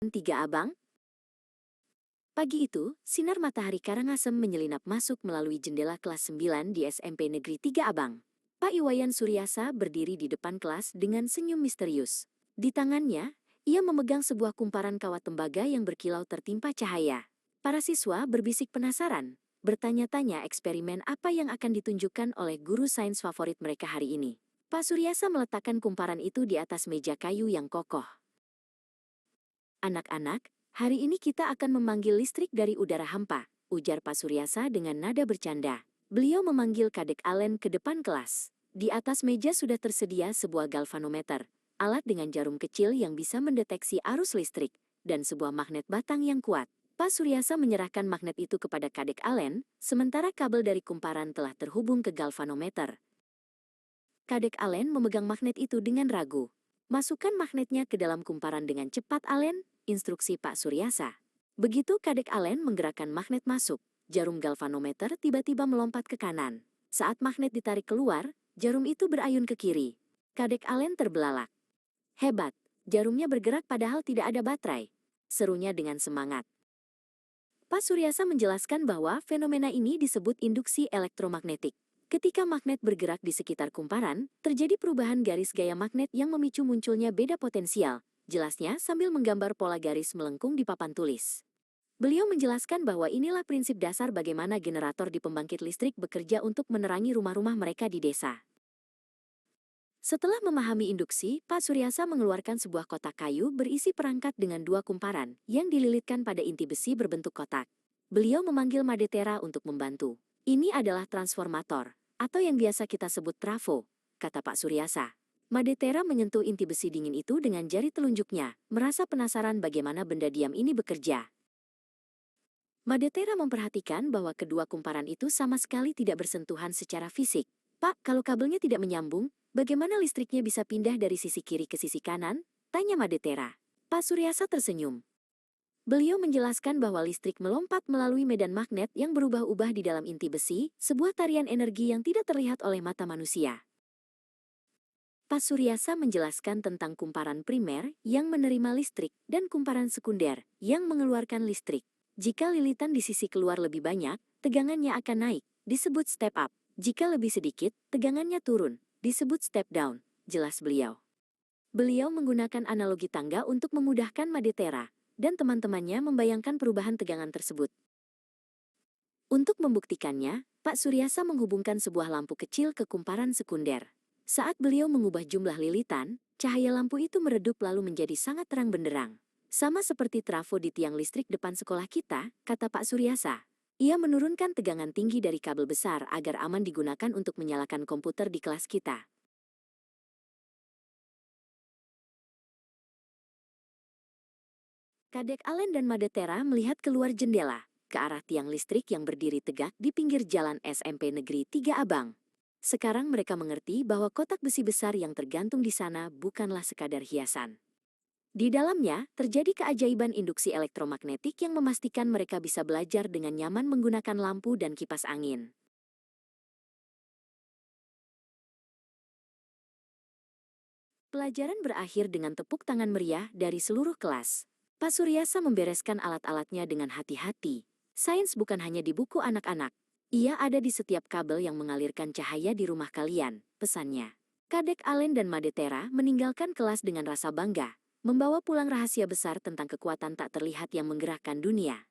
Tiga Abang. Pagi itu, sinar matahari Karangasem menyelinap masuk melalui jendela kelas 9 di SMP Negeri 3 Abang. Pak Iwayan Suryasa berdiri di depan kelas dengan senyum misterius. Di tangannya, ia memegang sebuah kumparan kawat tembaga yang berkilau tertimpa cahaya. Para siswa berbisik penasaran, bertanya-tanya eksperimen apa yang akan ditunjukkan oleh guru sains favorit mereka hari ini. Pak Suryasa meletakkan kumparan itu di atas meja kayu yang kokoh. "Anak-anak, hari ini kita akan memanggil listrik dari udara hampa," ujar Pak Suryasa dengan nada bercanda. Beliau memanggil Kadek Allen ke depan kelas. Di atas meja sudah tersedia sebuah galvanometer, alat dengan jarum kecil yang bisa mendeteksi arus listrik, dan sebuah magnet batang yang kuat. Pak Suryasa menyerahkan magnet itu kepada Kadek Allen, sementara kabel dari kumparan telah terhubung ke galvanometer. Kadek Allen memegang magnet itu dengan ragu. "Masukkan magnetnya ke dalam kumparan dengan cepat, Allen," instruksi Pak Suryasa. Begitu Kadek Allen menggerakkan magnet masuk, jarum galvanometer tiba-tiba melompat ke kanan. Saat magnet ditarik keluar, jarum itu berayun ke kiri. Kadek Allen terbelalak. "Hebat, jarumnya bergerak padahal tidak ada baterai," serunya dengan semangat. Pak Suryasa menjelaskan bahwa fenomena ini disebut induksi elektromagnetik. Ketika magnet bergerak di sekitar kumparan, terjadi perubahan garis gaya magnet yang memicu munculnya beda potensial, jelasnya sambil menggambar pola garis melengkung di papan tulis. Beliau menjelaskan bahwa inilah prinsip dasar bagaimana generator di pembangkit listrik bekerja untuk menerangi rumah-rumah mereka di desa. Setelah memahami induksi, Pak Suryasa mengeluarkan sebuah kotak kayu berisi perangkat dengan dua kumparan yang dililitkan pada inti besi berbentuk kotak. Beliau memanggil Madetera untuk membantu. "Ini adalah transformator, atau yang biasa kita sebut trafo," kata Pak Suryasa. Madetera menyentuh inti besi dingin itu dengan jari telunjuknya, merasa penasaran bagaimana benda diam ini bekerja. Madetera memperhatikan bahwa kedua kumparan itu sama sekali tidak bersentuhan secara fisik. "Pak, kalau kabelnya tidak menyambung, bagaimana listriknya bisa pindah dari sisi kiri ke sisi kanan?" tanya Madetera. Pak Suryasa tersenyum. Beliau menjelaskan bahwa listrik melompat melalui medan magnet yang berubah-ubah di dalam inti besi, sebuah tarian energi yang tidak terlihat oleh mata manusia. Pak Suryasa menjelaskan tentang kumparan primer yang menerima listrik dan kumparan sekunder yang mengeluarkan listrik. Jika lilitan di sisi keluar lebih banyak, tegangannya akan naik, disebut step up. Jika lebih sedikit, tegangannya turun, disebut step down, jelas beliau. Beliau menggunakan analogi tangga untuk memudahkan Madetera dan teman-temannya membayangkan perubahan tegangan tersebut. Untuk membuktikannya, Pak Suryasa menghubungkan sebuah lampu kecil ke kumparan sekunder. Saat beliau mengubah jumlah lilitan, cahaya lampu itu meredup lalu menjadi sangat terang benderang. "Sama seperti trafo di tiang listrik depan sekolah kita," kata Pak Suryasa. "Ia menurunkan tegangan tinggi dari kabel besar agar aman digunakan untuk menyalakan komputer di kelas kita." Kadek Allen dan Madetera melihat keluar jendela, ke arah tiang listrik yang berdiri tegak di pinggir jalan SMP Negeri 3 Abang. Sekarang mereka mengerti bahwa kotak besi besar yang tergantung di sana bukanlah sekadar hiasan. Di dalamnya, terjadi keajaiban induksi elektromagnetik yang memastikan mereka bisa belajar dengan nyaman menggunakan lampu dan kipas angin. Pelajaran berakhir dengan tepuk tangan meriah dari seluruh kelas. Pak Suryasa membereskan alat-alatnya dengan hati-hati. "Sains bukan hanya di buku anak-anak. Ia ada di setiap kabel yang mengalirkan cahaya di rumah kalian," pesannya. Kadek Allen dan Madetera meninggalkan kelas dengan rasa bangga, membawa pulang rahasia besar tentang kekuatan tak terlihat yang menggerakkan dunia.